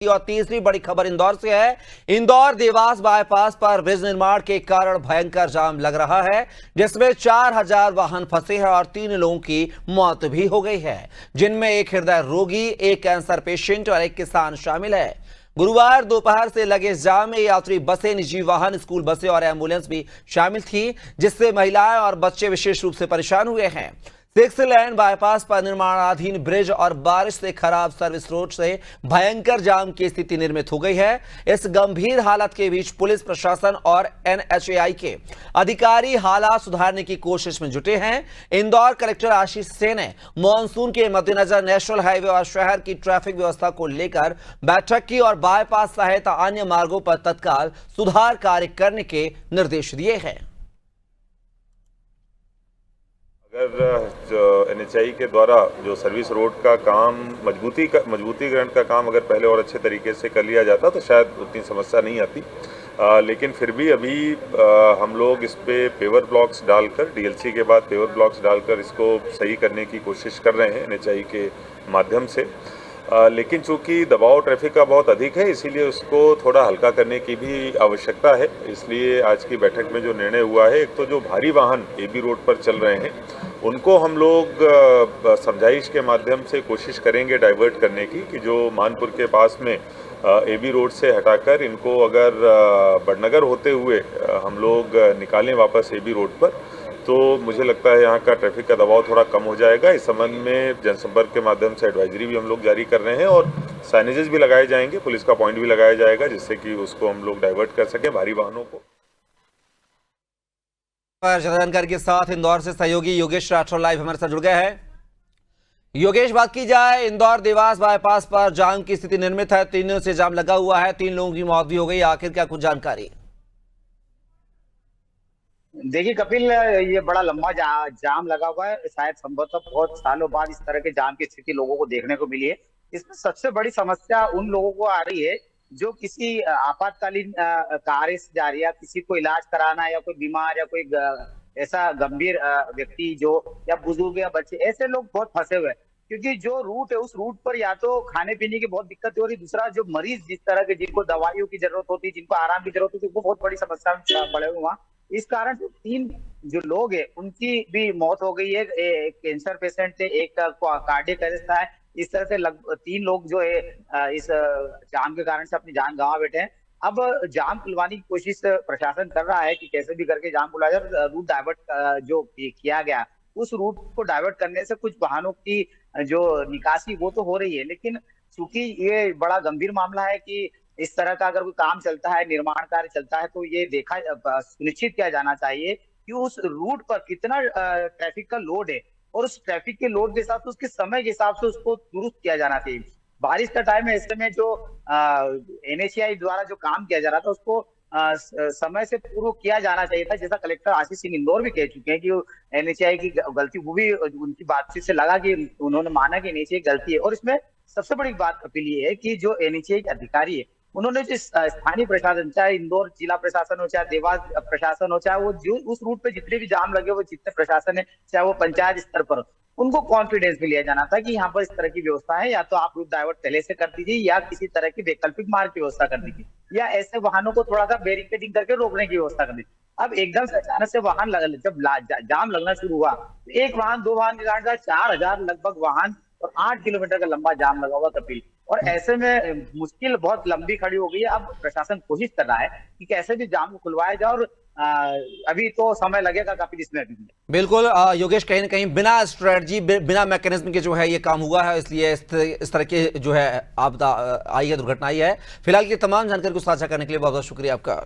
और तीसरी बड़ी खबर इंदौर से है। इंदौर देवास बाईपास पर ब्रिज निर्माण के कारण भयंकर जाम लग रहा है, जिसमें 4000 वाहन फंसे हैं और 3 लोगों की मौत भी हो गई है, जिनमें एक हृदय रोगी, एक कैंसर पेशेंट और एक किसान शामिल है। गुरुवार दोपहर से लगे जाम में यात्री बसें, निजी वाहन, स्कूल बसें और एम्बुलेंस भी शामिल थी, जिससे महिलाएं और बच्चे विशेष रूप से परेशान हुए हैं। 6 लेन बाईपास पर निर्माणाधीन ब्रिज और बारिश से खराब सर्विस रोड से भयंकर जाम की स्थिति निर्मित हो गई है। इस गंभीर हालत के बीच पुलिस प्रशासन और एनएचएआई के अधिकारी हालात सुधारने की कोशिश में जुटे हैं। इंदौर कलेक्टर आशीष सेन ने मानसून के मद्देनजर नेशनल हाईवे और शहर की ट्रैफिक व्यवस्था को लेकर बैठक की और बाईपास सहित अन्य मार्गों पर तत्काल सुधार कार्य करने के निर्देश दिए हैं। अगर जो एनएचएआई के द्वारा जो सर्विस रोड का काम मजबूतीकरण का काम अगर पहले और अच्छे तरीके से कर लिया जाता तो शायद उतनी समस्या नहीं आती, लेकिन फिर भी अभी हम लोग इस पे पेवर ब्लॉक्स डालकर, डीएलसी के बाद पेवर ब्लॉक्स डालकर इसको सही करने की कोशिश कर रहे हैं एनएचएआई के माध्यम से। लेकिन चूंकि दबाव ट्रैफिक का बहुत अधिक है, इसीलिए उसको थोड़ा हल्का करने की भी आवश्यकता है। इसलिए आज की बैठक में जो निर्णय हुआ है, एक तो जो भारी वाहन एबी रोड पर चल रहे हैं उनको हम लोग समझाइश के माध्यम से कोशिश करेंगे डाइवर्ट करने की, कि जो मानपुर के पास में एबी रोड से हटाकर इनको अगर बड़नगर होते हुए हम लोग निकालें वापस एबी रोड पर, तो मुझे लगता है यहाँ का ट्रैफिक का दबाव थोड़ा कम हो जाएगा। इस संबंध में जनसंपर्क के माध्यम से एडवाइजरी भी हम लोग जारी कर रहे हैं और साइनेजेस भी लगाए जाएंगे, पुलिस का पॉइंट भी लगाया जाएगा, जिससे कि उसको हम लोग डाइवर्ट कर सकें भारी वाहनों को। जानकारी के साथ इंदौर से सहयोगी योगेश राठौर लाइव हमारे साथ जुड़ गए हैं। योगेश, बात की जाए इंदौर देवास बाईपास पर जाम की स्थिति निर्मित है, 3 दिनों से जाम लगा हुआ है, 3 लोगों की मौत भी हो गई, आखिर क्या कुछ जानकारी? देखिए कपिल, ये बड़ा लंबा जाम लगा हुआ है। शायद संभवतः बहुत सालों बाद इस तरह के जाम की स्थिति लोगों को देखने को मिली है। इसमें सबसे बड़ी समस्या उन लोगों को आ रही है जो किसी आपातकालीन कार्य से जा रही है, किसी को इलाज कराना, या कोई बीमार, या कोई ऐसा गंभीर व्यक्ति जो, या बुजुर्ग या बच्चे, ऐसे लोग बहुत फंसे हुए हैं। क्योंकि जो रूट है उस रूट पर या तो खाने पीने की बहुत दिक्कत हो रही, दूसरा जो मरीज जिस तरह के, जिनको दवाइयों की जरूरत होती है, जिनको आराम की जरूरत होती है, वो बहुत बड़ी समस्या में पड़े हुए वहाँ। इस कारण से 3 जो लोग हैं उनकी भी मौत हो गई है। एक कैंसर पेशेंट थे, एक कार्डियक अरेस्ट है। इस तरह से 3 लोग जो है इस जाम के कारण से अपनी जान गंवा बैठे हैं। अब जाम खुलवाने की कोशिश प्रशासन कर रहा है कि कैसे भी करके जाम खुला जाए। रूट डाइवर्ट जो किया गया, उस रूट को डाइवर्ट करने से कुछ वाहनों की जो निकासी वो तो हो रही है, लेकिन चूंकि ये बड़ा गंभीर मामला है कि इस तरह का अगर कोई काम चलता है, निर्माण कार्य चलता है, तो ये सुनिश्चित किया जाना चाहिए कि उस रूट पर कितना ट्रैफिक का लोड है, और उस ट्रैफिक के लोड के हिसाब से, उसके समय के हिसाब से उसको दुरुस्त किया जाना चाहिए। बारिश का टाइम है, ऐसे में जो एनएचएआई द्वारा जो काम किया जा रहा था उसको समय से पूर्व किया जाना चाहिए था, जैसा कलेक्टर आशीष सिंह इंदौर भी कह चुके हैं कि एनएचएआई की गलती, वो भी उनकी बातचीत से लगा कि उन्होंने माना कि एनएचएआई गलती है। और इसमें सबसे बड़ी बात कपिल ये है कि जो एनएचएआई के अधिकारी है, उन्होंने जो स्थानीय प्रशासन, चाहे इंदौर जिला प्रशासन हो, चाहे देवास प्रशासन हो, चाहे वो जो उस रूट पे जितने भी जाम लगे वो जितने प्रशासन है, चाहे वो पंचायत स्तर पर, उनको कॉन्फिडेंस में लिया जाना था कि यहाँ पर इस तरह की व्यवस्था है, या तो आप रूट डाइवर्ट पहले से कर दीजिए, या किसी तरह की वैकल्पिक मार्ग की व्यवस्था कर दीजिए, या ऐसे वाहनों को थोड़ा सा बैरिकेडिंग करके रोकने की व्यवस्था कर दीजिए। अब एकदम से अचानक से वाहन जब जाम लगना शुरू हुआ, तो 1 वाहन 2 वाहन के कारण 4000 लगभग वाहन और 8 किलोमीटर का लंबा जाम लगा हुआ कपिल। और ऐसे में मुश्किल बहुत लंबी खड़ी हो गई है। अब प्रशासन कोशिश कर रहा है कि कैसे भी जाम को खुलवाया जाए, और अभी तो समय लगेगा काफी इसमें अभी। बिल्कुल योगेश, कहीं ना कहीं बिना स्ट्रेटजी, बिना मैकेनिज्म के जो है ये काम हुआ है, इसलिए इस तरह के जो है आपदा आई है, दुर्घटना आई है। फिलहाल की तमाम जानकारी को साझा करने के लिए बहुत बहुत शुक्रिया आपका।